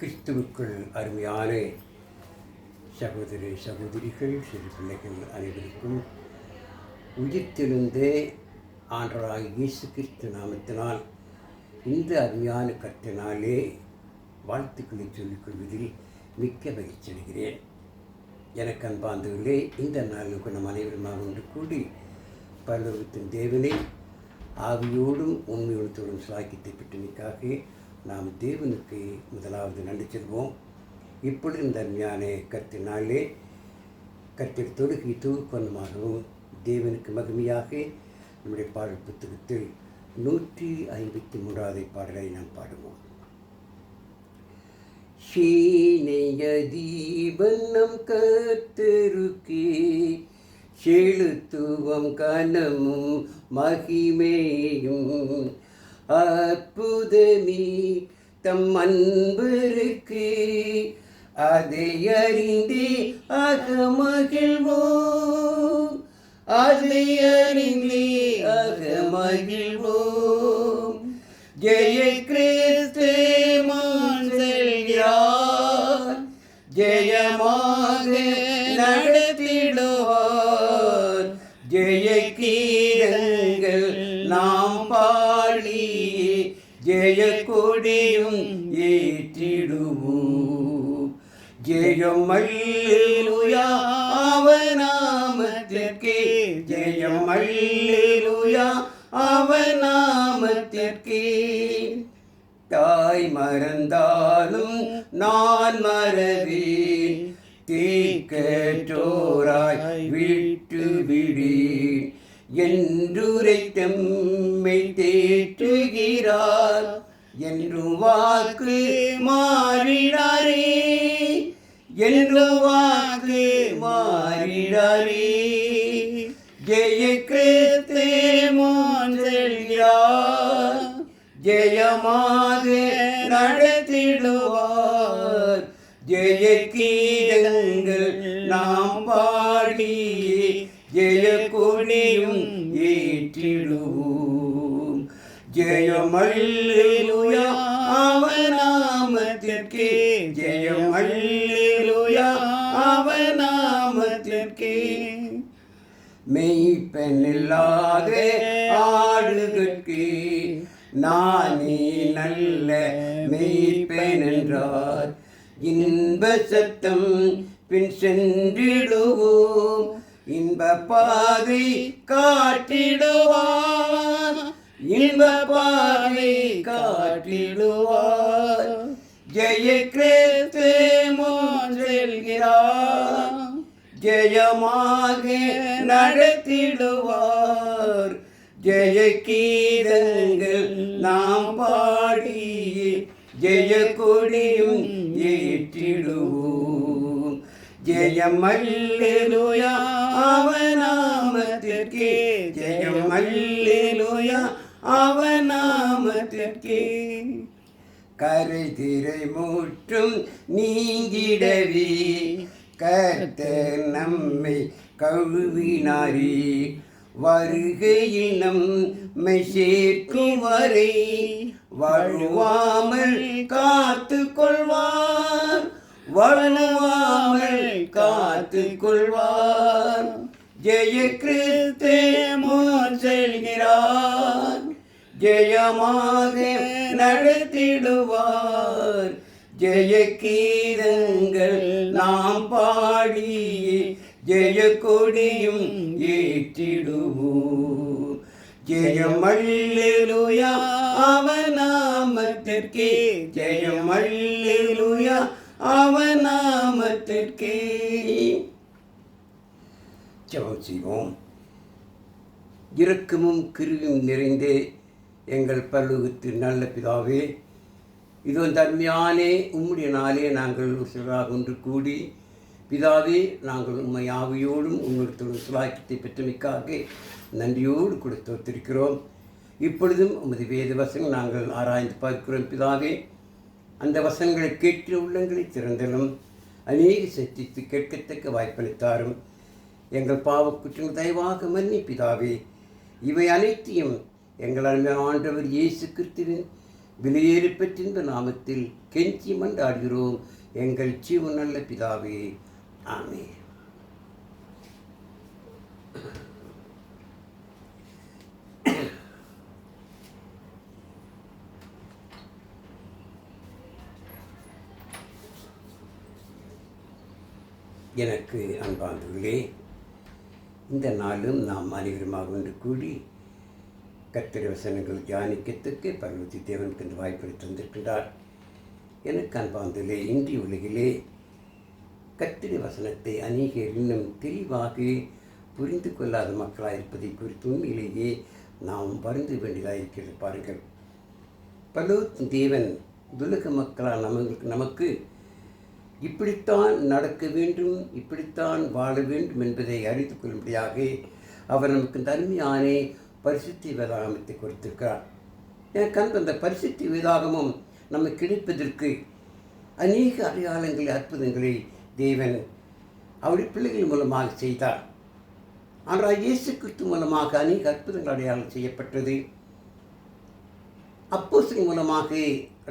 கிறிஸ்துவுக்குள் அருமையான சகோதரி சகோதரிகள் சிறு பிள்ளைகள் அனைவருக்கும் உயிர்த்தெழுந்த ஆண்டவராகிய இயேசு கிறிஸ்து நாமத்தினால் இந்த அருமையான கர்த்தனாலே வாழ்த்துக்களை சொல்லிக் கொள்வதில் மிக்க மகிழ்ச்சி அடைகிறேன். எனக்கு அன்பார்ந்தவர்களே, இந்த நாளுக்கு நம் அனைவருமாக ஒன்று கூடி பரலோகத்தின் தேவனை ஆவியோடும் உண்மையோடும் சாக்கியத்தை பெற்றமைக்காக நாம் தேவனுக்கு முதலாவது நன்றி செல்வோம். இப்பொழுது இந்த அருமையான கர்த்தனாலே கர்த்தர் தொழுகை தொகுப்பனமாகவும் தேவனுக்கு மகிமையாக நம்முடைய பாடல் புத்தகத்தில் 153வது பாடலை நாம் பாடுவோம். சீனைய தீபன்னம் கர்த்தருக்கே செலுத்துவம் கனமும் மகிமேயும் அற்புதமே தம் அன்பருக்கு அதை அறிந்தே அகமகிழ்வோம், அதை அறிந்தே அகமகிழ்வோம். ஜெய கிறிஸ்து முன் செல்கிறார், ஜெயமாக நடத்திடுவார். ஜெய கீதங்கள் நாம் பாடி ஜெய கொடியும் ஏற்றிடுவோம். ஜெயம் அல்லேலூயா அவர் நாமத்திற்கே, ஜெயம் அல்லேலூயா அவர் நாமத்திற்கே. தாய் மறந்தாலும் நான் மறவேன், தீக்கற்றோராய் விட்டு விடேன். என்றுரைத்தம்மை தேற்றுகிறார், என்றும் வாக்கு மாறிடாரே, என்றும் வாக்கு மாறிடாரே. ஜெய கிறிஸ்து முன் செல்கிறார், ஜெயமாக நடத்திடுவார். ஜெய கீதங்கள் நாம் பாடி ஜெய கொடியும் ஏற்றிடுவோம். ஜெயம் அல்லேலூயா அவர் நாமத்திற்கே, ஜெயம் அல்லேலூயா அவர் நாமத்திற்கே. மெய்ப்பெண்ணில்லாத ஆடுகட்கு நானே நல்ல மெய்ப்பெண் என்றார். இன்ப சத்தம் பின் சென்றிடுவோம், இன்ப பாதை காட்டிடுவார், இன்ப பாதை காட்டிடுவார். ஜெய கிறிஸ்து முன் செல்கிறார், ஜெயமாக நடத்திடுவார். ஜெய கீதங்கள் நாம் பாடி ஜெய கொடியும் ஏற்றிடுவோம். ஜெயம் அல்லேலூயா அவர் நாமத்திற்கே, ஜெயம் அல்லேலூயா அவர் நாமத்திற்கே. கரை திரை முற்றும் நீங்கிடவே கர்த்தர் நம்மை கழுவினாரே. வருகையில் நம்மை சேர்க்கும் வரை வழுவாமல் காத்து கொள்வார், வழுவாமல் காத்து கொள்வார். ஜெய கிறிஸ்து முன் செல்கிறார், ஜெயமாக நடத்திடுவார். ஜெய கீதங்கள் நாம் பாடி ஜெய கொடியும் ஏற்றிடுவோம். ஜெயம் அல்லேலூயா அவர் நாமத்திற்கே, ஜெயம் அல்லேலூயா அவர் நாமத்திற்கே. ஜெபம் செய்வோம். இரக்கமும் கிருபையும் நிறைந்த எங்கள் பரலோகத்தின் நல்ல பிதாவே, இது தன்மையானே உம்முடைய நாளே நாங்கள் சிலராக ஒன்று கூடி பிதாவே, நாங்கள் உண்மை ஆவியோடும் உங்களுடைய சுலாக்கியத்தை பெற்றமைக்காக நன்றியோடு கொடுத்திருக்கிறோம். இப்பொழுதும் உமது வேத வசனங்கள் நாங்கள் ஆராய்ந்து பார்க்கிறோம். பிதாவே, அந்த வசனங்களை கேட்டு உள்ளங்களை திறந்தலும் அநேக சத்தித்து கேட்கத்தக்க வாய்ப்பளித்தாரும். எங்கள் பாவ குற்றங்கள் தயவாக மன்னி பிதாவே. இவை அனைத்தையும் எங்கள் அருமையான ஆண்டவர் இயேசு கிறிஸ்துவின் விலையேறி பெற்றிருந்த நாமத்தில் கெஞ்சி மன்றாடுகிறோம் எங்கள் ஜீவனுள்ள பிதாவே. ஆமென். எனக்கு அன்பார்ந்தவர்களே, இந்த நாளும் நாம் அனைவருமாக ஒன்று கூடி கர்த்தருடைய வசனங்கள் தியானிக்கத்துக்கு பரலோக தேவனுக்கு இந்த வாய்ப்பை தந்திருக்கின்றார். எனக்கு அன்பார்ந்தவர்களே, இன்றைய உலகிலே கர்த்தருடைய வசனத்தை அநேகர் இன்னும் தெளிவாக புரிந்து கொள்ளாத மக்களாக இருப்பதை குறித்து உண்மையிலேயே நாம் வருந்த வேண்டியதாக இருக்கிறது. பாருங்கள், பரலோக தேவன் உலக மக்களால் நமக்கு இப்படித்தான் நடக்க வேண்டும், இப்படித்தான் வாழ வேண்டும் என்பதை அறிந்து கொள்ளும்படியாக அவர் நமக்கு தன்மையான பரிசுத்த வேதாகமத்தை கொடுத்திருக்கிறார். எனக்கு அந்த பரிசுத்த வேதாகமம் நமக்கு கிடைப்பதற்கு அநேக அடையாளங்களை, அற்புதங்களை தேவன் அவருடைய பிள்ளைகள் மூலமாக செய்தார். ஆனால் இயேசு கிறிஸ்து மூலமாக அநேக அற்புதங்கள் அடையாளம் செய்யப்பட்டது. அப்போஸ்தலர் மூலமாக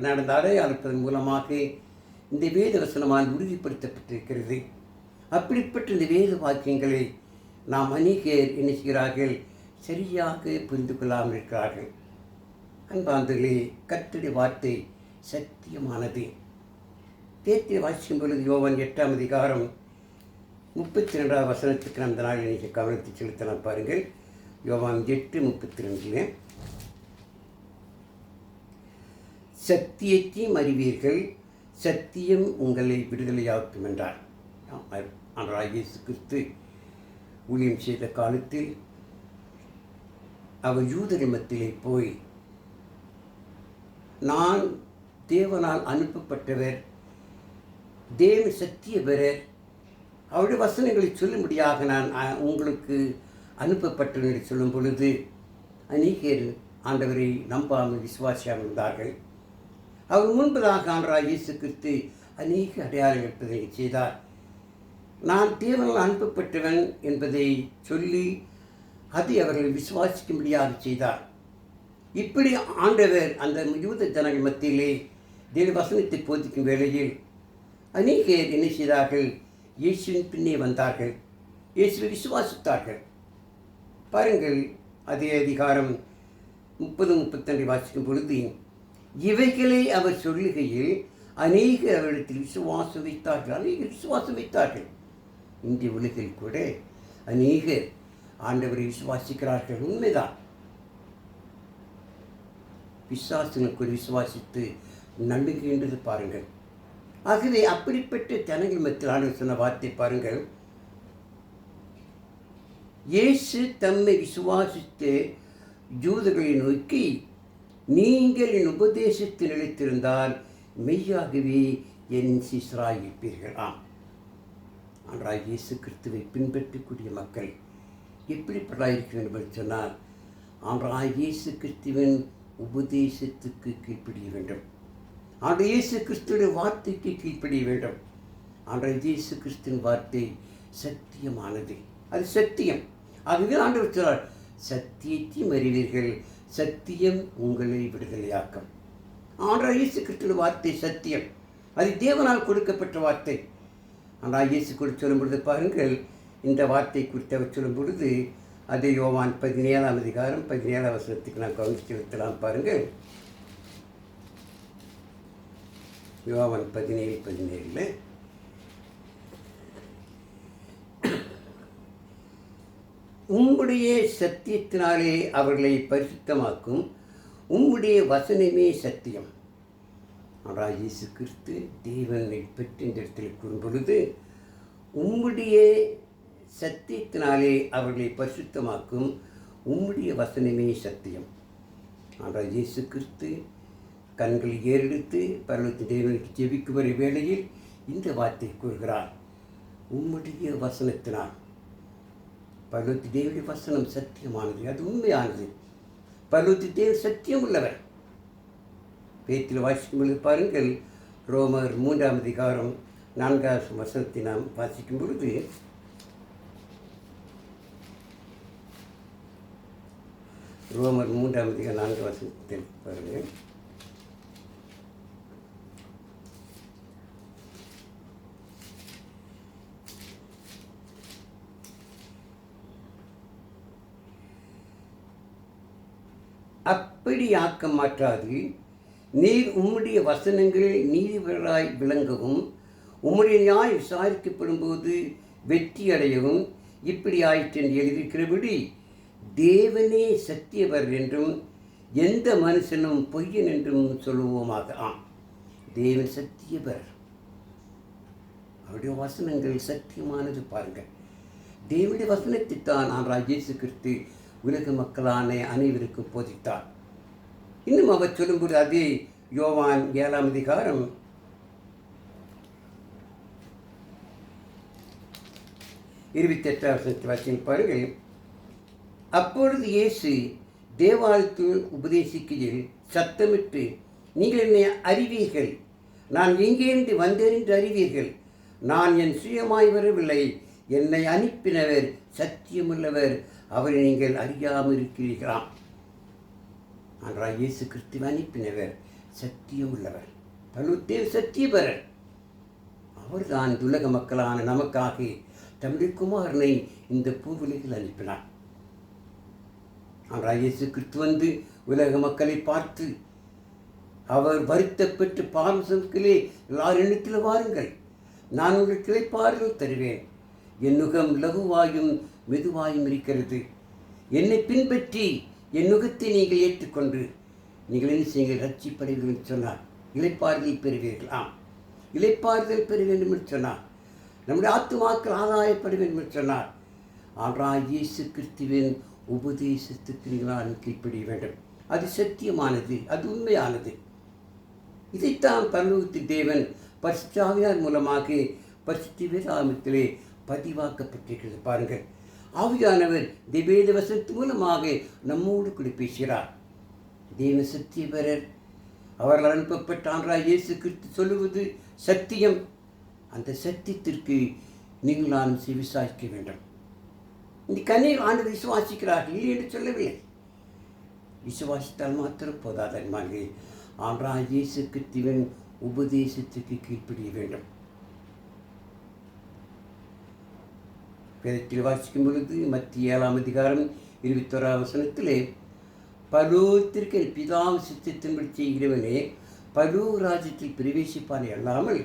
நடந்த அடையாளத்தின் மூலமாக இந்த வேத வசனமால் உறுதிப்படுத்தப்பட்டிருக்கிறது. அப்படிப்பட்ட இந்த வேத வாக்கியங்களை நாம் அநேகர் என்ன செய்கிறார்கள், சரியாக புரிந்து கொள்ளாமல் இருக்கிறார்கள். அன்பார்ந்தவர்களே, கர்த்தருடைய வார்த்தை சத்தியமானது. தேர்த்தியை வாசிக்கும் பொழுது யோவான் 8ஆம் அதிகாரம் 32ஆம் வசனத்துக்கு அந்த நாளில் நீங்கள் கவனத்தை செலுத்தலாம். பாருங்கள், யோவான் 8:32. சத்தியத்தையும் அறிவீர்கள், சத்தியம் உங்களை விடுதலையாக்கும் என்றார். ஆண்டவராகிய இயேசு கிறிஸ்து ஊழியம் செய்த காலத்தில் அவர் யூதரின் மத்தியிலே போய், நான் தேவனால் அனுப்பப்பட்டவர், தேவ சத்திய பெறர், அவருடைய வசனங்களை சொல்லும்படியாக நான் உங்களுக்கு அனுப்பப்பட்டவர் என்று சொல்லும் பொழுது அநேகர் ஆண்டவரை நம்பாமல் விசுவாசியாமல் இருந்தார்கள். அவர் முன்பதாக ஆண்டவராகிய இயேசு கிறிஸ்து அநேக அடையாளங்களை செய்தார். நான் தேவனால் அனுப்பப்பட்டவன் என்பதை சொல்லி அதை அவர்கள் விசுவாசிக்கும்படியாக செய்தார். இப்படி ஆண்டவர் அந்த யூத ஜனங்கள் மத்தியிலே தேவ வசனத்தை போதிக்கும் வேளையில் அநேகர் என்ன செய்தார்கள், இயேசுவின் பின்னே வந்தார்கள், இயேசுவை விசுவாசித்தார்கள். பாருங்கள், அதே அதிகாரம் 30-32 வாசிக்கும் பொழுது, இவைகளை அவர் சொல்லுகையில் அநேகர் அவரிடத்தில் விசுவாசம் வைத்தார்கள். இன்றைய உலகில் கூட அநேகர் ஆண்டவரை விசுவாசிக்கிறார்கள். உண்மைதான். விசுவாசங்களுக்கு விசுவாசித்து நம்புகின்றது பாருங்கள். ஆகவே அப்படிப்பட்ட ஜனங்கள் மத்தியில் ஆண்டவர் சொன்ன வார்த்தை பாருங்கள், இயேசு தம்மை விசுவாசித்து யூதர்களை நோக்கி, நீங்கள் என் உபதேசத்தில் நிலைத்திருந்தால் மெய்யாகவே என் சீஷராய் இருப்பீர்கள். ஆண்டவராகிய இயேசு கிறிஸ்துவை பின்பற்றக்கூடிய மக்கள் எப்படிப்பட்டதாக இருக்கிறது என்று சொன்னால், ஆண்டவராகிய இயேசு கிறிஸ்துவின் உபதேசத்துக்கு கீழ்ப்படிய வேண்டும். ஆண்டவர் இயேசு கிறிஸ்துவின் வார்த்தைக்கு கீழ்ப்படிய வேண்டும். ஆண்டவர் இயேசு கிறிஸ்துவின் வார்த்தை சத்தியமானது, அது சத்தியம். ஆகவே ஆண்டவர் சொல்றார், சத்தியத்தையும் அறிவீர்கள், சத்தியம் உங்களை விடுதலையாக்கும். ஆண்டவர் இயேசு கிறிஸ்துவின் வார்த்தை சத்தியம், அது தேவனால் கொடுக்கப்பட்ட வார்த்தை. ஆனால் இயேசு குறித்து சொல்லும் பொழுது பாருங்கள், இந்த வார்த்தை குறித்து அவர் சொல்லும் பொழுது அதை யோவான் 17ஆம் அதிகாரம் 17ஆம் வசனத்துக்கு நான் கவனித்து செலுத்தலாம். பாருங்கள், யோவான் 17:17 உம்முடைய சத்தியத்தினாலே அவர்களை பரிசுத்தமாக்கும், உம்முடைய வசனமே சத்தியம். ஆனால் இயேசு கிறிஸ்து தேவனை பற்றி இந்த இடத்தில் கூறும் பொழுது, உம்முடைய சத்தியத்தினாலே அவர்களை பரிசுத்தமாக்கும், உம்முடைய வசனமே சத்தியம். ஆனால் இயேசு கிறிஸ்து கண்களை ஏறெடுத்து பரலோகத்தின் தேவனுக்கு ஜெபிக்கும் வரை வேளையில் இந்த வார்த்தை கூறுகிறார், உம்முடைய வசனத்தினால். பரலோகத்தின் தேவனுடைய வசனம் சத்தியமானது, அது உண்மையானது. பரலோகத்தின் தேவன் சத்தியம் உள்ளவர். பேத்தில் வாசிக்கும் பொழுது பாருங்கள், ரோமர் 3ஆம் அதிகாரம் 4ஆம் வசனத்தை நாம் வாசிக்கும் பொழுது, ரோமர் 3ஆம் அதிகாரம் 4ஆம் வசனத்தில் பாருங்கள், அப்படி ஆக்க மாற்றாது நீர் உம்முடைய வசனங்களில் நீதிபதிகளாய் விளங்கவும் உம்முடைய நியாயம் விசாரிக்கப்படும் போது வெற்றி அடையவும் இப்படி ஆயிற்று என்று எழுதியிருக்கிறபடி தேவனே சத்தியவர் என்றும் எந்த மனுஷனும் பொய்யன் என்றும் சொல்லுவோமாக. தேவன் சத்தியவர், அவருடைய வசனங்கள் சத்தியமானது. பாருங்கள், தேவனுடைய வசனத்தை தான் ஆண்டவராகிய இயேசு கிறிஸ்து உலக மக்களான அனைவருக்கும் போதித்தார். இன்னும் அவர் சொல்லும்போது அதே யோவான் 7ஆம் அதிகாரம் 28ஆம் வசனத்தை பாருங்கள். அப்பொழுது இயேசு தேவாலயத்தில் உபதேசிக்கையில் சத்தமிட்டு, நீங்கள் என்னை அறிவீர்கள், நான் எங்கேருந்து வந்தேன் என்று அறிவீர்கள். நான் என் சுயமாய் வரவில்லை, என்னை அனுப்பினவர் சத்தியமுள்ளவர், அவரை நீங்கள் அறியாமல் இருக்கிறீர்களாம். ஆண்டவராகிய இயேசு கிறிஸ்துவை அனுப்பினவர் சத்தியமுள்ளவர், பழுத்தேவ் சத்தியபரர். அவர்தான் உலக மக்களான நமக்காக தம்முடைய குமாரனை இந்த பூவுலகில் அனுப்பினார். ஆண்டவராகிய இயேசு கிறிஸ்து வந்து உலக மக்களை பார்த்து, அவர் வருத்தப்பட்டு பாரம்பரியத்திலே எல்லார் எண்ணத்தில் வாருங்கள், நான் உங்களுக்கு இளைப்பாறுதல் தருவேன், என் நுகம் லகுவாயும் மெதுவாயும் இருக்கிறது, என்னை பின்பற்றி என் நுகத்தை நீங்கள் ஏற்றுக்கொண்டு நீங்கள் என்ன செய்யுங்கள், ரட்சிப்படைவீர்கள் என்று சொன்னார். இளைப்பாறுதல் பெறுவீர்கள். இளைப்பாறுதல் பெற வேண்டும் என்று சொன்னார். நம்முடைய ஆத்துமாக்கள் ஆதாயப்பட வேண்டும் என்று சொன்னார். ஆண்டவராகிய இயேசு கிறிஸ்துவின் உபதேசத்துக்கு நீங்கள் கீழ்ப்படிய வேண்டும். அது சத்தியமானது, அது உண்மையானது. இதைத்தான் பரலோகத்தின் தேவன் பரிசுத்த ஆவியார் மூலமாக பரிசுத்த வேதாகமத்திலே பதிவாக்கப்பட்டிருக்கிறது. பாருங்கள், ஆவியானவர் வேத வசனத்து மூலமாக நம்மோடு கூட பேசுகிறார். தேவ சத்தியபரர், அவர்கள் அனுப்பப்பட்ட ஆண்டவராகிய இயேசு கிறிஸ்து சொல்லுவது சத்தியம். அந்த சத்தியத்திற்கு நீங்கள் நான் விசுவாசிக்க வேண்டும். இந்த கண்ணீர் ஆண்டு விசுவாசிக்கிறார்கள், இல்லை என்று சொல்லவில்லை. விசுவாசித்தால் மாத்திரம் போதாதன்மார்களே, ஆண்டவராகிய இயேசு கிறிஸ்துவின் உபதேசத்துக்கு கீழ்ப்படிய வேண்டும். வேதத்தில் வாசிக்கும் பொழுது மத்திய 7ஆம் அதிகாரம் 21ஆம் வசனத்திலே, பரலோகத்திற்கு பிதாவின் சித்தத்தின்படி செய்கிறவனே பரலோக ராஜ்யத்தில் பிரவேசிப்பானே அல்லாமல்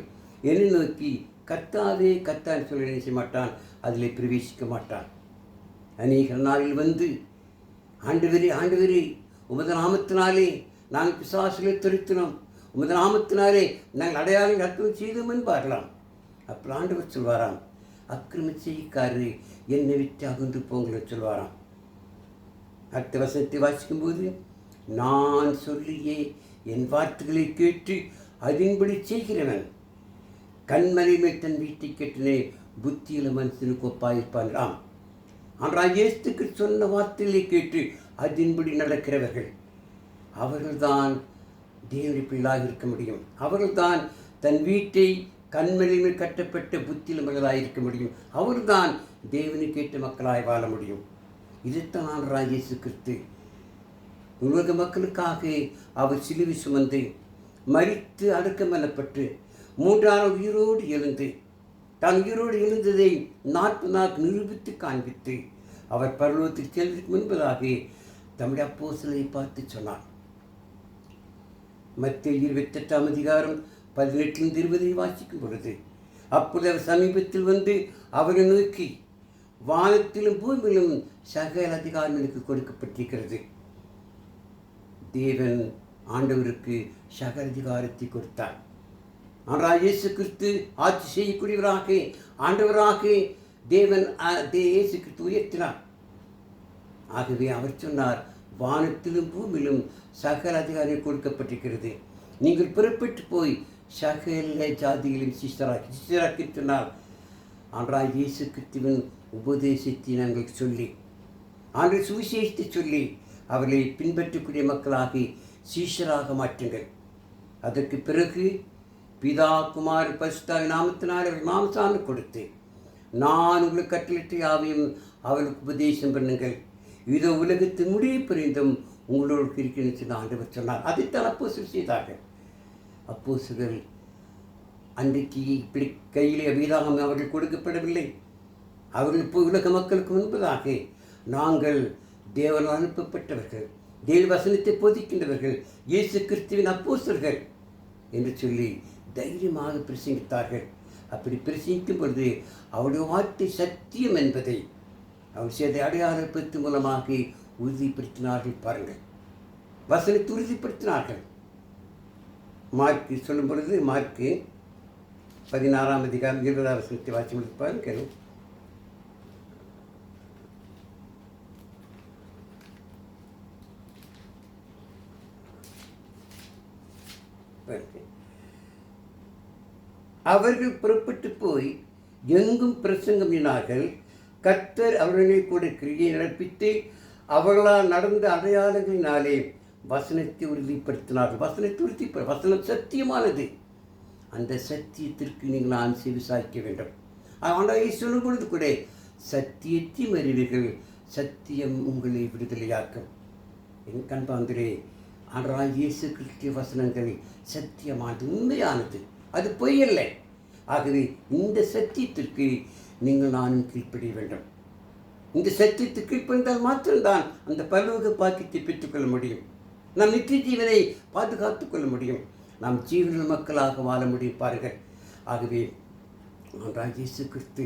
என்னை நோக்கி கர்த்தாவே கர்த்தான்னு சொல்ல நினைச்ச மாட்டான், அதில் பிரவேசிக்க மாட்டான். அநேக நாளில் வந்து ஆண்டவரே உமது நாமத்தினாலே நாங்கள் பிசாசுகளை துரத்தினோம், உமது நாமத்தினாலே நாங்கள் அடையாளங்கள் அற்புதம் செய்தோம் என்பார்களாம். அப்போ ஆண்டவர் சொல்வாராம், அக்கிரம செய்யக்காரரு என்னை விட்டு அகன்று போங்கள் சொல்வாராம். அடுத்த வசனத்தை வாசிக்கும்போது, நான் சொல்லியே என் வார்த்தைகளை கேட்டு அதன்படி செய்கிறவன் கண்மலை மேல் தன் வீட்டை கட்டினே புத்தியில மனுஷனுக்கு ஒப்பாயிருப்பான். ஆண்டவராகிய இயேசுவுக்கு சொன்ன வார்த்தைகளை கேட்டு அதன்படி நடக்கிறவர்கள் அவர்கள்தான் தேவனுடைய பிள்ளையாக இருக்க முடியும். அவர்கள்தான் தன் வீட்டை கண்மலையில் கட்டப்பட்ட புத்தியில மகளாக இருக்க முடியும். அவர்தான் தேவனுக்கு ஏற்ற மக்களாய் வாழ முடியும். இதைத்தான் ஆண்டவராகிய இயேசு கிறிஸ்து உலக மக்களுக்காக அவர் சிலுவை சுமந்து மரித்து அடக்கம் பண்ணப்பட்டு 3ஆம் உயிரோடு எழுந்து தான் உயிரோடு எழுந்ததை 40 நாள் நிரூபித்து காண்பித்து அவர் பரலோகத்தில் செல்வதற்கு முன்பதாக தம்முடைய அப்போஸ்தலரை பார்த்து சொன்னார். மத்தேயு 28ஆம் அதிகாரம் 18-20 வாசிக்கும் பொழுது, அப்பொழுது அவர் சமீபத்தில் வந்து அவரை நோக்கி, வானத்திலும் பூமியிலும் சகல அதிகாரம் எனக்கு கொடுக்கப்பட்டிருக்கிறது. தேவன் ஆண்டவருக்கு சகல அதிகாரத்தை கொடுத்தார். ஆனால் இயேசு கிறிஸ்து ஆட்சி செய்யக்கூடியவராக ஆண்டவராக தேவன் இயேசு கிறிஸ்து உயர்த்தினார். ஆகவே அவர் சொன்னார், வானத்திலும் பூமியிலும் சகல அதிகாரம் கொடுக்கப்பட்டிருக்கிறது, நீங்கள் புறப்பட்டு போய் சகல ஜாதிகளையும் சிஷ்டராக்கி சொன்னார். ஆண்டவராகிய இயேசு கிறிஸ்துவின் உபதேசத்தை நாங்கள் சொல்லி ஆண்டவர் சுவிசேஷத்தை சொல்லி அவர்களை பின்பற்றக்கூடிய மக்களாக சீஷராக மாற்றுங்கள். அதற்கு பிறகு பிதா குமார் பரிசுத்த நாமத்தினால் அவர் மாம்சானம் கொடுத்து, நான் உங்களுக்கு கட்டளிட்டு யாவையும் அவர்களுக்கு உபதேசம் பண்ணுங்கள், இதோ உலகத்தின் முடிவு புரிந்தும் உங்களோடு இருக்கிறேன் ஆண்டவர் சொன்னார். அதைத்தான் அப்போஸ்தலர் செய்தார்கள். அப்போஸ்தலர்கள் அன்றைக்கு இப்படி கையிலே வேதாகம் அவர்கள் கொடுக்கப்படவில்லை. அவர்கள் இப்போ உலக மக்களுக்கு முன்பதாக நாங்கள் தேவனால் அனுப்பப்பட்டவர்கள், தேவ வசனத்தை போதிக்கின்றவர்கள், இயேசு கிறிஸ்துவின் அப்போஸ்தலர்கள் என்று சொல்லி தைரியமாக பிரசங்கித்தார்கள். அப்படி பிரசங்கிக்கும் பொழுது அவருடைய வார்த்தை சத்தியம் என்பதை அவர் செய்த அடையாளப்படுத்து மூலமாக உறுதிப்படுத்தினார்கள். பாருங்கள், வசனத்தை உறுதிப்படுத்தினார்கள். மார்க்கு சொல்லும் பொழுது மார்க்கு 16ஆம் அதிகாரம் 20ஆம் வசனத்தை வாசி முடிப்பார்கள். அவர்கள் புறப்பட்டு போய் எங்கும் பிரசங்கமினார்கள். கர்த்தர் அவர்களை கூட கிரியை நடப்பித்து அவர்களால் நடந்த அடையாளங்களினாலே வசனத்தை உறுதிப்படுத்தினார்கள். வசனம் சத்தியமானது. அந்த சத்தியத்திற்கு நீங்கள் நான் செவிசாய்க்க வேண்டும். ஆனால் சொல்லும் பொழுது கூட சத்தியத்தை அறிவீர்கள், சத்தியம் உங்களை விடுதலையாக்கும். என் கண்பாந்தரே, ஆனால் இயேசு கிறிஸ்துவ வசனங்கள் சத்தியமானது, உண்மையானது, அது பொய்யல்ல. ஆகவே இந்த சத்தியத்திற்கு நீங்கள் நானும் கீழ்ப்படிய வேண்டும். இந்த சத்தியத்தை கீழ்ப்படிந்தால் மாத்திரம்தான் அந்த பரலோக பாக்கியத்தை பெற்றுக்கொள்ள முடியும். நாம் நித்திய ஜீவனை பாதுகாத்துக் கொள்ள முடியும். நாம் ஜீவன மக்களாக வாழ முடியும். பாருங்கள், ஆகவே ஆண்டவராகிய இயேசு கிறிஸ்து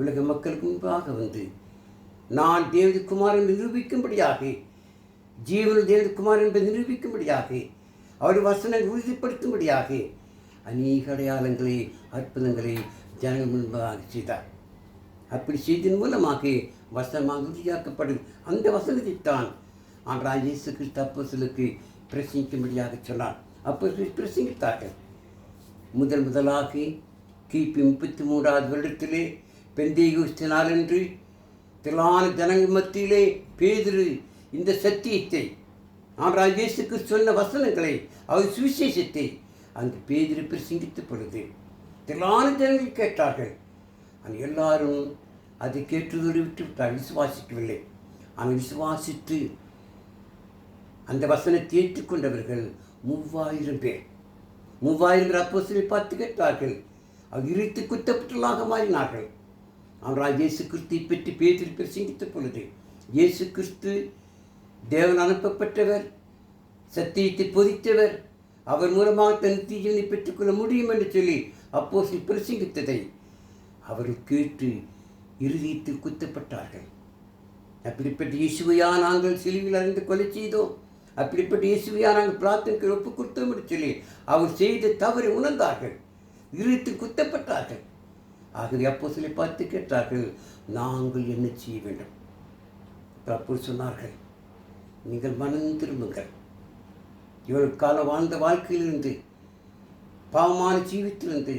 உலக மக்களுக்கு முன்பாக வந்து நான் தேவ குமாரன் நிரூபிக்கும்படியாக, ஜீவன் தேவ குமாரன் என்பதை நிரூபிக்கும்படியாக, அவருடைய வசனங்களை உறுதிப்படுத்தும்படியாக அநேக அடையாளங்களை அற்புதங்களை ஜனங்கள் முன்பாக செய்தார். அப்படி செய்ததன் மூலமாக வசனமாக உறுதியாக்கப்படும். அந்த வசனத்தை தான் ஆண்டவராகிய இயேசு கிறிஸ்து அப்போஸ்தலருக்கு பிரசங்கிக்கும்படியாக சொன்னார். அப்போஸ்தலர் பிரசங்கித்தார்கள். முதலாக கிபி 33ஆவது வருடத்திலே பெந்தேகோஸ்து நாளன்று திரளான ஜனங்கள் மத்தியிலே பேதுரு இந்த சத்தியத்தை, ஆண்டவராகிய இயேசு கிறிஸ்து சொன்ன வசனங்களை, அவர் சுவிசேஷத்தை அங்கு பேதுரு பிரசங்கித்த பொழுது திரளான ஜனங்கள் கேட்டார்கள். ஆனால் எல்லாரும் அதை கேட்டதோடு விட்டுவிட்டார்கள், விசுவாசிக்கவில்லை. ஆனால் விசுவாசித்து அந்த வசனத்தை ஏற்றுக்கொண்டவர்கள் 3000 பேர். 3000 பேர் அப்போஸ்தலரை பார்த்து கேட்டார்கள். அவர் இறுத்து குத்தப்பட்டலாக மாறினார்கள். ஆனால் இயேசு கிறிஸ்துவை பற்றி பேதுரு பிரசங்கித்த பொழுது, இயேசு கிறிஸ்து தேவன் அனுப்பப்பட்டவர், சத்தியத்தை போதித்தவர், அவர் மூலமாக தன் தீஜனை பெற்றுக்கொள்ள முடியும் என்று சொல்லி அப்போஸ்தலர் பிரசங்கித்ததை அவர்கள் கேட்டு இருதயத்தில் குத்தப்பட்டார்கள். அப்படிப்பட்ட இயேசுவையா நாங்கள் சிலுவையில் அறிந்து கொலை செய்தோம், அப்படிப்பட்ட இயேசுவையா நாங்கள் பிரார்த்தனைக்கு ஒப்பு கொடுத்தோம் என்று சொல்லி அவர் செய்த தவறை உணர்ந்தார்கள், இருதயத்தில் குத்தப்பட்டார்கள். ஆகவே அப்போஸ்தலரை பார்த்து கேட்டார்கள், நாங்கள் என்ன செய்ய வேண்டும்? அப்போது சொன்னார்கள், நீங்கள் மனம் திரும்புங்கள். இவர்கள் காலம் வாழ்ந்த வாழ்க்கையிலிருந்து, பாவமான ஜீவித்திலிருந்து,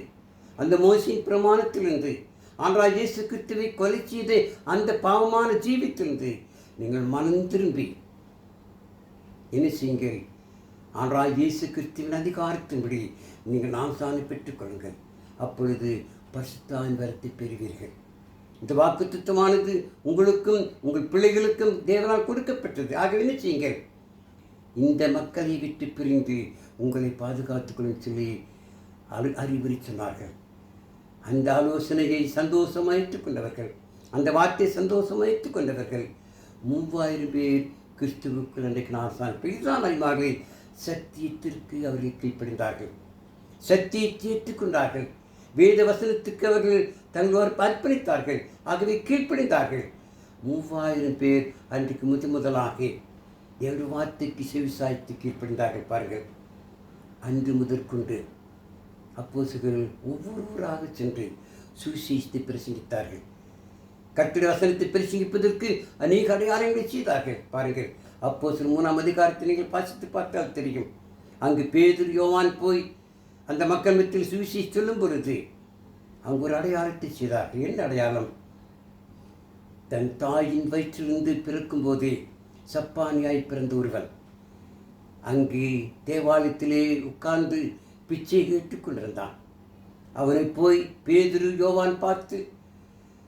அந்த மோசையின் பிரமாணத்திலிருந்து, ஆண்டவராகிய இயேசு கிறிஸ்துவை கொலை செய்த அந்த பாவமான ஜீவித்திலிருந்து நீங்கள் மனம் திரும்பி என்ன செய்யுங்கள்? ஆண்டவராகிய இயேசு கிறிஸ்துவின் அதிகாரத்தின்படி நீங்கள் ஞானஸ்நானம் பெற்றுக்கொள்ளுங்கள். அப்பொழுது பரிசுத்த ஆவியின் வரத்தை பெறுவீர்கள். இந்த வாக்குத்தத்தமானது உங்களுக்கும் உங்கள் பிள்ளைகளுக்கும் தேவனால் கொடுக்கப்பட்டது. ஆகவே என்ன செய்யுங்கள்? இந்த மக்களை விட்டு பிரிந்து உங்களை பாதுகாத்துக்கொள்ளும் சொல்லி அறிவுரை சொன்னார்கள். அந்த ஆலோசனையை சந்தோஷமாக ஏற்றுக்கொண்டவர்கள், அந்த வார்த்தையை சந்தோஷமாக ஏற்றுக்கொண்டவர்கள் 3000 பேர் கிறிஸ்துவுக்கு அன்றைக்கு ஞானஸ்நானம் பெற்றான். அறிவார்கள் சத்தியத்திற்கு அவர்கள் கீழ்ப்படிந்தார்கள், சத்தியத்தை ஏற்றுக்கொண்டார்கள், வேத வசனத்துக்கு அவர்கள் தங்களோர் அர்ப்பணித்தார்கள். ஆகவே கீழ்ப்படிந்தார்கள். 3000 பேர் அன்றைக்கு முதலாக தேவனுடைய வார்த்தைக்கு செவிசாய்த்து கீழ்ப்படிந்தார்கள். பாருங்கள், அன்று முதற்கொண்டு அப்போஸ்தலர்கள் ஒவ்வொருவராக சென்று சுவிசேஷத்தை பிரசங்கித்தார்கள். கர்த்தருடைய வசனத்தை பிரசங்கிப்பதற்கு அநேக அடையாளங்களை செய்தார்கள். பாருங்கள், அப்போஸ்தலர் 3ஆம் அதிகாரத்தை நீங்கள் வாசித்து பார்த்தால் தெரியும். அங்கு பேதுரு யோவான் போய் அந்த மக்கள் மத்தியில் சுவிசேஷம் சொல்லும் பொழுது அங்கு ஒரு அடையாளத்தை செய்தார்கள். என்ன அடையாளம்? தன் தாயின் வயிற்றிலிருந்து பிறக்கும் போதே சப்பானியாய் பிறந்த ஒருவன் அங்கு தேவாலயத்திலே உட்கார்ந்து பிச்சை கேட்டுக் கொண்டிருந்தான். அவனை போய் பேதுரு யோவான் பார்த்து,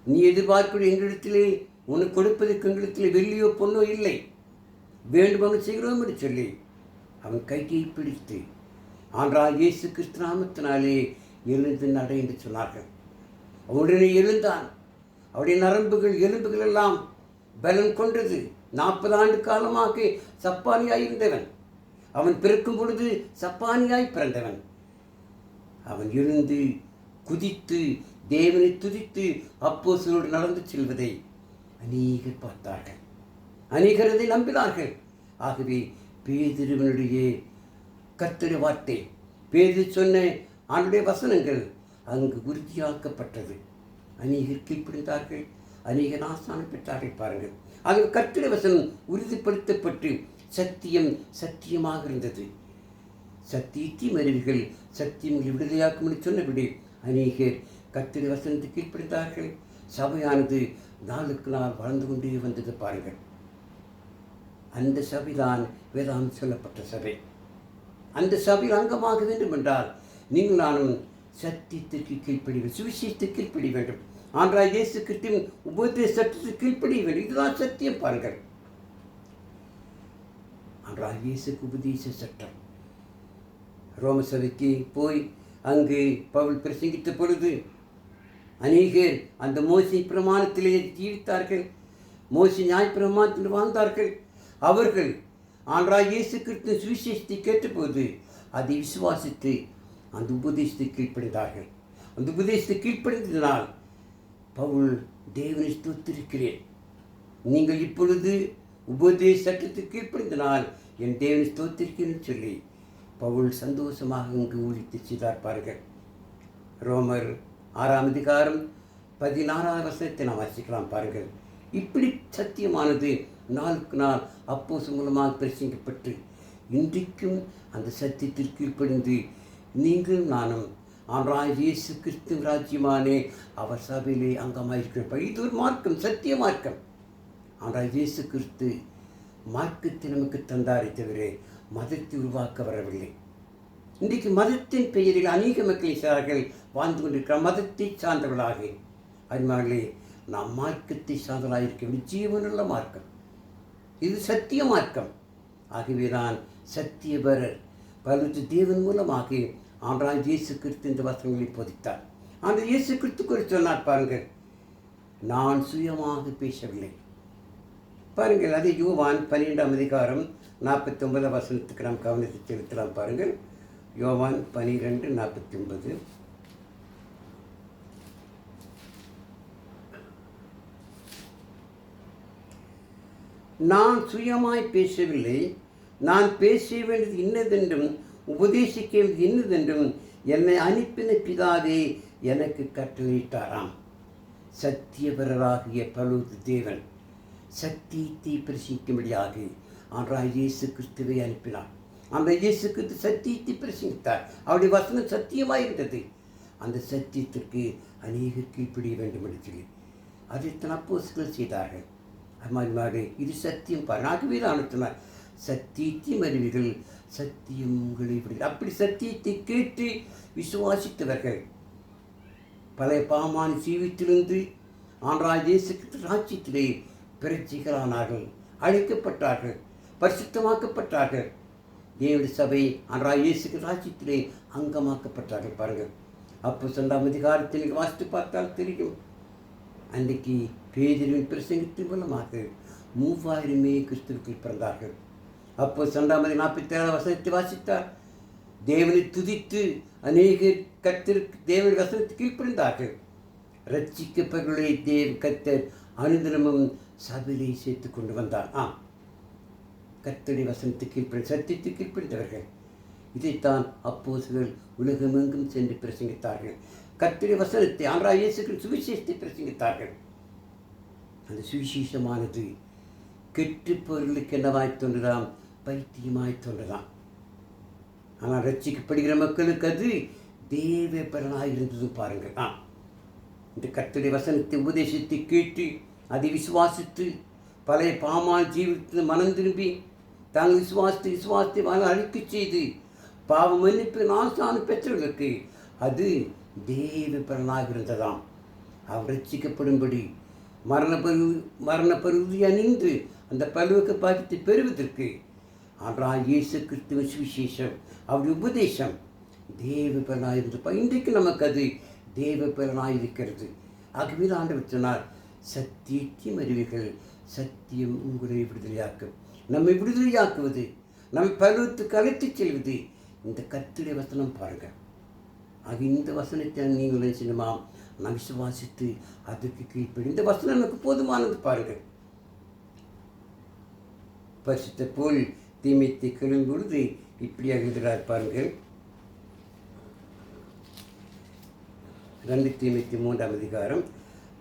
நீ எதிர்பார்க்கிற எங்களிடத்திலே உனக்கு கொடுப்பதற்கு எங்களிடத்திலே வெள்ளியோ பொண்ணோ இல்லை, வேண்டுமென்று செய்கிறோம் என்று சொல்லி அவன் கையை பிடித்து ஆண்டவராகிய இயேசு கிறிஸ்து நாமத்தினாலே எழுந்து நட என்று சொன்னார்கள். உடனே எழுந்தான். அவருடைய நரம்புகள் எலும்புகள் எல்லாம் பலம் கொண்டது. 40 ஆண்டு காலமாக சப்பானியாய் இருந்தவன். அவன் பிறக்கும் பொழுது சப்பானியாய் பிறந்தவன். அவன் எழுந்து குதித்து தேவனை துதித்து அப்போஸ்தலரோடு நடந்து செல்வதை அநேகர் பார்த்தார்கள். அநேகர் அதை நம்பினார்கள். ஆகவே பேதுருவினுடைய கர்த்தருடைய வார்த்தை, பேதுரு சொன்ன ஆண்டுடைய வசனங்கள் அங்கு உறுதியாக்கப்பட்டது. அநேகர் கீழ்ப்படிந்தார்கள், அநேகர் ஆசானம் பெற்றார்கள். பாருங்கள், ஆகவே கர்த்தருடைய வசனம் உறுதிப்படுத்தப்பட்டு சத்தியம் சத்தியமாக இருந்தது. சத்தியத்தை மறிவீர்கள், சத்தியம் விடுதலையாக்கும் என்று சொன்னபடி அநேகர் கர்த்தருடைய வசனத்தை கீழ்ப்படிந்தார்கள். சபையானது நாளுக்கு நாள் வளர்ந்து கொண்டே வந்தது. பாருங்கள், அந்த சபைதான் வேதாந்தம் சொல்லப்பட்ட சபை. அந்த சபையில் அங்கமாக வேண்டும் என்றால் நீங்கள் நானும் சத்தியத்திற்கு கீழ்ப்படி, சுவிசேஷத்துக்கு கீழ்ப்படி வேண்டும். ஆண்டவராகிய இயேசு கிறிஸ்துவின் உபதேச சட்டத்துக்கு கீழ்ப்படிய வேண்டும். இதுதான் சத்தியம். பாருங்கள், ஆண்டவராகிய இயேசுக்கு உபதேச சட்டம். ரோம சபைக்கு போய் அங்கு பவுல் பிரசங்கித்த பொழுது அநேகர் அந்த மோசே பிரமாணத்திலே ஜீவித்தார்கள், மோசே நியாய பிரமாணத்தில் வாழ்ந்தார்கள். அவர்கள் ஆண்டவராகிய இயேசு கிறிஸ்துவின் சுவிசேஷத்தை கேட்டபோது அதை விசுவாசித்து அந்த உபதேசத்தை கீழ்ப்படிந்தார்கள். அந்த உபதேசத்தை கீழ்ப்படிந்ததினால் பவுல் தேவனை ஸ்தோத்திரிக்கிறேன், நீங்கள் இப்பொழுது உபதேச சட்டத்துக்கு கீழ்ப்படிந்தனால் என் தேவனை ஸ்தோத்திரிக்கிறேன் சொல்லி பவுல் சந்தோஷமாக இங்கு ஊழித்து செய்தார். பாருங்கள், ரோமர் 6ஆம் அதிகாரம் 16ஆம் வசனத்தை நாம் வாசிக்கலாம். பாருங்கள், இப்படி சத்தியமானது நாளுக்கு நாள் அப்போஸ்தலர் மூலமாக பிரசங்கிக்கப்பட்டு இன்றைக்கும் அந்த சத்தியத்திற்கு கீழ்ப்படிந்து நீங்கள் நானும் ஆண்டவராகிய இயேசு கிறிஸ்துவின் ராஜ்யமானே அவர் சபையிலே அங்கமாயிருக்கிறோம். இது ஒரு மார்க்கம், சத்திய மார்க்கம். ஆண்டவராகிய இயேசு கிறிஸ்து மார்க்கத்தை நமக்கு தந்தாரை தவிர மதத்தை உருவாக்க வரவில்லை. இன்றைக்கு மதத்தின் பெயரில் அநேக மக்கள் சார்கள் வாழ்ந்து கொண்டிருக்கிறார், மதத்தை சார்ந்தவர்களாக. அதனாலே நாம் மார்க்கத்தை சார்ந்தவர்களாக இருக்க வேண்டும். ஜீவனுள்ள மார்க்கம், இது சத்திய மார்க்கம். ஆகவே தான் சத்தியபரர் பரிசுத்த தேவன் மூலமாக ஆண்டவராகிய இயேசு கிறிஸ்து இந்த வசனங்களை போதித்தார். அந்த இயேசு கிறிஸ்து குறித்து சொன்னார். பாருங்கள், நான் சுயமாக பேசவில்லை. பாருங்கள், அது யோவான் 12ஆம் அதிகாரம் 49 வசனத்துக்கு நாம் கவனத்தை செலுத்தலாம். பாருங்கள், யோவான் 12:49. நான் சுயமாய் பேசவில்லை, நான் பேச வேண்டியது இன்னதென்றும் உபதேசிக்க வேண்டியது இன்னதென்றும் என்னை அனுப்பின பிதாவே எனக்கு கட்டளையிட்டாராம். சத்தியபரராகிய பரிசுத்த தேவன் சத்தியத்தை பிரசங்கிக்கும்படியாக ஆண்டவராகிய இயேசு கிறிஸ்துவை அனுப்பினார். அந்த இயேசு கிறிஸ்து சத்தியத்தை பிரசங்கித்தார். அவருடைய வசனம் சத்தியமாக இருந்தது. அந்த சத்தியத்திற்கு அநேகர் கீழ்ப்படிய வேண்டும் என்று சொல்லி அதைத்தான் அப்போஸ்தலர்கள் செய்தார்கள். அது இது சத்தியம் பாராகவே அனுப்பினார். சத்தியத்தையும் அறிவீர்கள், சத்தியம் உங்களை விடுதலை. அப்படி சத்தியத்தை கேட்டு விசுவாசித்தவர்கள் பழைய பாவமான ஜீவித்திலிருந்து ஆண்டவராகிய இயேசு கிறிஸ்து ராஜ்யத்திலே பிரஜைகளானார்கள், அழைக்கப்பட்டார்கள், பரிசுத்தமாக்கப்பட்டார்கள். தேவனுடைய சபை ஆண்டவராகிய இயேசு கிறிஸ்து ராஜ்யத்திலே அங்கமாக்கப்பட்டார்கள். பாருங்கள், அப்போஸ்தலர் 2ஆம் அதிகாரத்தில் வாசித்து பார்த்தால் தெரியும். அன்றைக்கு பேதுருவின் பிரசங்கத்தின் மூலமாக 3000 கிறிஸ்துவுக்குள் பிறந்தார்கள். அப்போஸ்தலர் 2ஆம் 47 வசனத்தை வாசித்தார். தேவனை துதித்து அநேகர் கர்த்தருக்கு தேவனுடைய வசனத்துக்கு கீழ்ப்படிந்தார்கள். ரட்சிக்கப்பவர்களை கர்த்தர் அனுதினமும் சபையிலே சேர்த்து கொண்டு வந்தார். கர்த்தருடைய வசனத்துக்கு கீழ்ப்படி, சத்தியத்துக்கு கீழ்ப்படிந்தவர்கள். இதைத்தான் அப்போஸ்தலர்கள் உலகமெங்கும் சென்று பிரசங்கித்தார்கள். கர்த்தருடைய வசனத்தை, ஆண்டவராகிய இயேசு கிறிஸ்து சுவிசேஷத்தை பிரசங்கித்தார்கள். அந்த சுவிசேஷமானது கெட்டுப்பவர்களுக்கு என்னவாய் தோன்றுதாம்? பைத்தியமாய் தோன்றுதான். ஆனால் ரட்சிக்கப்படுகிற மக்களுக்கு அது தேவ பலனாக இருந்தது. பாருங்கள், இந்த கர்த்தருடைய வசனத்தை உபதேசத்தை கேட்டு அதை விசுவாசித்து பழைய பாமால் ஜீவித்து மனம் திரும்பி தாங்கள் விசுவாசத்தை அழிக்க செய்து பாவ மன்னிப்பு நாசான பெற்றவர்களுக்கு அது தேவ பலனாக இருந்ததாம். அவர் ரட்சிக்கப்படும்படி மரண பருதி அணிந்து அந்த பரலோக பாக்கியத்தை பெறுவதற்கு ஆண்டவராகிய இயேசு கிறிஸ்துவின் சுவிசேஷம், அவருடைய உபதேசம் தேவ பலனாக இருந்தது. இன்றைக்கு நமக்கு அது தேவ பலனாக இருக்கிறது. ஆகவே ஆண்டவர் சொன்னார், சத்தியத்தையும் அறிவீர்கள், சத்தியம் உங்களை விடுதலையாக்கும். நம்மை விடுதலையாக்குவது, நம்மை பருவத்துக்கு அழைத்துச் செல்வது இந்த கர்த்தருடைய வசனம் பாருங்கள். ஆக இந்த வசனத்தை நீங்கள் நினைச்சிடுமா, நான் விசுவாசித்து அதுக்கு கீழ்ப்படி இந்த வசனம் எனக்கு போதுமானது பாருங்கள். பரிசுத்த போல் தீமைத்தை கிளம்பும் பொழுது இப்படி எழுதுகிறார் பாருங்கள். 2 தீமைத்து 3ஆம் அதிகாரம்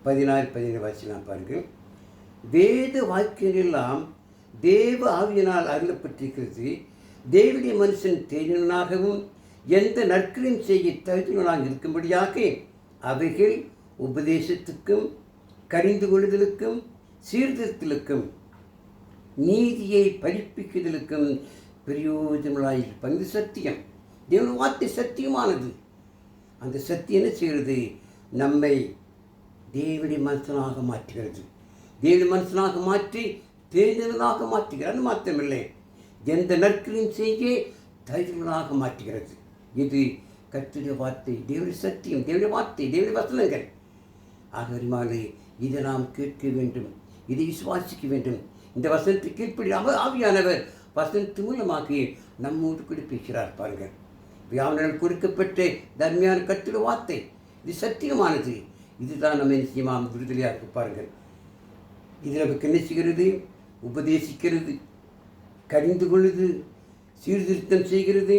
16-17 வாசிக்கலாம் பாருங்கள். வேத வாக்கியங்கள் எல்லாம் தேவ ஆவியினால் அருளப்பட்டிருக்கிறது. தேவனுடைய மனுஷன் தேவனாகவும் எந்த நற்கரையும் செய்ய தகுதியுள்ளவனாக இருக்கும்படியாக அவைகள் உபதேசத்துக்கும் கரிந்து கொள்ளுதலுக்கும் சீர்திருத்தலுக்கும் நீதியை படிப்பிக்குதலுக்கும் பிரயோஜனமாயிருப்பது. இந்த சத்தியம் தேவனுடைய வார்த்தை சத்தியமானது. அந்த சத்தியம் என்ன செய்கிறது? நம்மை தேவனுடைய மனுஷனாக மாற்றுகிறது. தேவனுடைய மனுஷனாக மாற்றி தேர்தலாக மாற்றுகிறது. அது மாத்திரமில்லை, எந்த நற்கரையும் செய்ய தகுதியுள்ளவனாக மாற்றுகிறது. இது கர்த்தருடைய வார்த்தை, தேவனுடைய சத்தியம், தேவனுடைய வார்த்தை, தேவனுடைய வசனங்கள். ஆகவே இதை நாம் கேட்க வேண்டும், இதை விசுவாசிக்க வேண்டும். இந்த வசனத்தை கீழ்ப்படி ஆவியானவர் வசனத்து மூலமாக நம்மோடு கூட பேசுகிறார் பாருங்கள். வியாவனால் கொடுக்கப்பட்ட தர்மையான கர்த்தருடைய வார்த்தை இது சத்தியமானது. இதுதான் நம்ம நிச்சயமாக விடுதலையாக பாருங்கள். இது நமக்கு என்ன செய்கிறது? உபதேசிக்கிறது, கரிந்து கொள்ளுது, சீர்திருத்தம் செய்கிறது,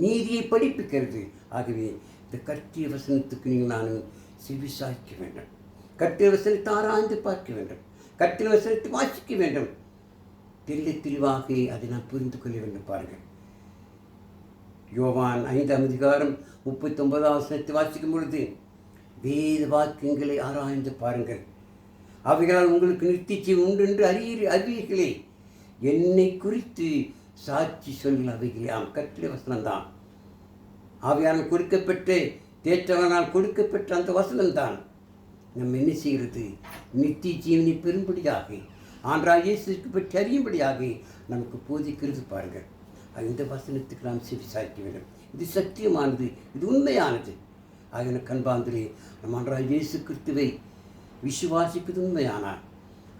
நீதியை படிப்பிக்கிறது. ஆகவே இந்த கர்த்தருடைய வசனத்துக்கு நீங்கள் நானும் செவிசாய்க்க வேண்டும். கர்த்தருடைய வசனத்தை ஆராய்ந்து பார்க்க வேண்டும். கர்த்தருடைய வசனத்தை வாசிக்க வேண்டும். தெளிவாக அதை நான் புரிந்து கொள்ள வேண்டும் பாருங்கள். யோவான் 5ஆம் அதிகாரம் 39ஆம் வசனத்தை வாசிக்கும் பொழுது, வேத வாக்கியங்களை ஆராய்ந்து பாருங்கள், அவைகளால் உங்களுக்கு நித்திய உண்டு என்று அறிவீர்களே. என்னை குறித்து சாட்சி சொல்ல அவைகளாம். கர்த்தருடைய வசனம்தான். ஆவியானால் கொடுக்கப்பட்ட தேற்றவனால் கொடுக்கப்பட்ட அந்த வசனம்தான் நம்ம என்ன செய்கிறது? நித்திய ஜீவனை பெறும்படியாக, ஆண்டவராகிய இயேசுவுக்கு பற்றி அறியும்படியாக நமக்கு போதிக்கிறது பாருங்கள். இந்த வசனத்துக்கு நாம் செவிசாய்க்க வேண்டும். இது சத்தியமானது, இது உண்மையானது. ஆகிய கண்பாந்திலே நம் ஆண்டவராகிய இயேசு கிறிஸ்துவை விசுவாசிப்பது உண்மையானால்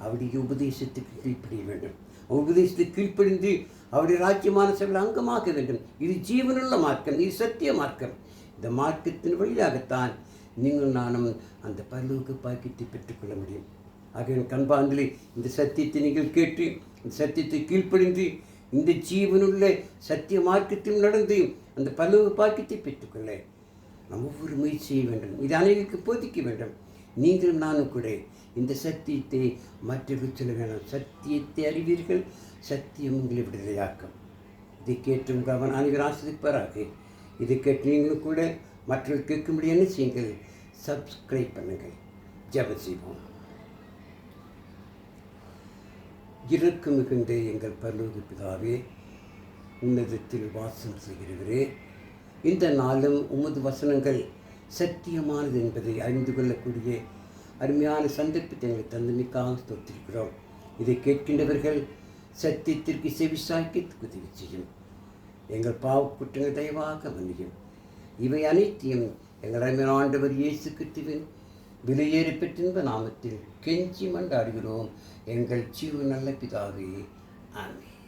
அவருடைய உபதேசத்துக்கு கீழ்ப்படிய வேண்டும். உபதேசத்துக்கு கீழ்ப்படிந்து அவருடைய ராஜ்யமான செயல் அங்கமாக்க வேண்டும். இது ஜீவனுள்ள மார்க்கம், இது சத்திய மார்க்கம். இந்த மார்க்கத்தின் வழியாகத்தான் நீங்கள் நானும் அந்த பரலோக பாக்கியத்தை பெற்றுக்கொள்ள முடியும். ஆகிய கண்பாந்திலே இந்த சத்தியத்தை நீங்கள் கேட்டு இந்த சத்தியத்தை கீழ்ப்படிந்து இந்த ஜீவனுள்ள சத்திய மார்க்கத்தில் நடந்து அந்த பரலோக பாக்கியத்தை பெற்றுக்கொள்ள நாம் ஒவ்வொரு முயற்சி செய்ய வேண்டும். இது அனைவருக்கு போதிக்க வேண்டும். நீங்களும் நானும் கூட இந்த சத்தியத்தை மற்றவர்கள் சொல்ல வேண்டும். சத்தியத்தை அறிவீர்கள், சத்தியம் உங்களை விடுதலையாக்கும். இதை கேட்டு உங்கள் அனைவரும் ஆசிரியப்பாராக. இதை கேட்டு நீங்களும் கூட மற்றவர்கள் கேட்கும்படி என்ன செய்யுங்கள்? சப்ஸ்கிரைப் பண்ணுங்கள். ஜெபம் செய்வோம். இறக்கம் மிகுந்த எங்கள் பரலோக பிதாவே, உன்னதத்தில் வாசம் செய்கிறவரே, இந்த நாளும் உமது வசனங்கள் சத்தியமானது என்பதை அறிந்து கொள்ளக்கூடிய அருமையான சந்தர்ப்பத்தை எங்களுக்கு தந்தமைக்காக ஸ்தோத்திரிக்கிறோம். இதை கேட்கின்றவர்கள் சத்தியத்திற்கு செவிசாய்க்க உதவி செய்யும். எங்கள் பாவ குற்றங்கள் தயவாக மன்னியும். இவை அனைத்தையும் எங்கள் அருமையான ஆண்டவர் இயேசு கிறிஸ்துவின் விலையேறி பெற்றின்ப நாமத்தில் கெஞ்சி மன்றாடுகிறோம் எங்கள் ஜீவ நல்ல பிதாவே. ஆமென்.